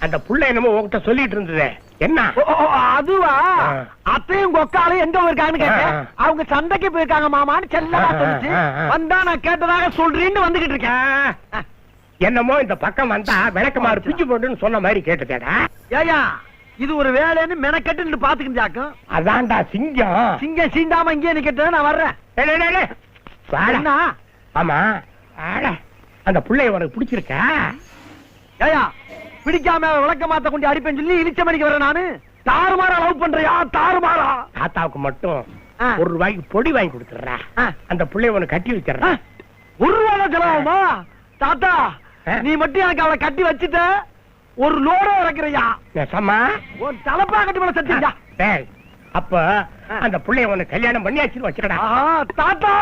அந்த புள்ள என்னமோ உன்கிட்ட சொல்லிட்டு இருந்ததே என்ன? அதுவா? அத்தையும் கொக்காலையும் எங்க போயிருக்காங்கன்னு கேட்டேன். அவங்க சண்டைக்கு போயிருக்காங்க மாமான்னு செல்லமா சொல்லிச்சு. வந்தா நான் கேட்டதாக சொல்றேன்னு வந்துகிட்டு இருக்கேன். என்னமோ இந்த பக்கம் வந்தா விளக்கமாறு பிஞ்சு போட்டுன்னு சொன்ன மாதிரி கேட்டுக்கடா. ஏயா இது ஒரு வேலைன்னு மெனக்கட்டு பாத்துக்கிட்டாக்கும். அதான்டா சிங்கம். சிங்கம் சீண்டாம இங்கே நிக்கட்டு நான் வர்றேன். ஆமா அந்த பிள்ளைய உனக்கு பிடிச்சிருக்கா? ஏயா பிடிக்காம விளக்க மாத்த கொண்டு அடிப்பேன்னு சொல்லி இழிச்ச மணிக்கு வர்றேன் நானு. தாறுமாறா லவ் பண்றியா? தாறுமாறா? தாத்தாவுக்கு மட்டும் ₹1 பொடி வாங்கி கொடுத்துடுறா. அந்த பிள்ளைய உனக்கு கட்டி வச்சிடறா. ₹1 செலவாகுமா? தாத்தா நீ மட்டும் எனக்கு அவளை கட்டி வச்சுட்ட ஒரு லோட இறக்குறியா? உன் தலப்பா கட்டி மேல சத்தியா? அப்ப அந்த பிள்ளைய உனக்கு கல்யாணம் பண்ணியாச்சுன்னு வச்சுக்கடா. தாத்தா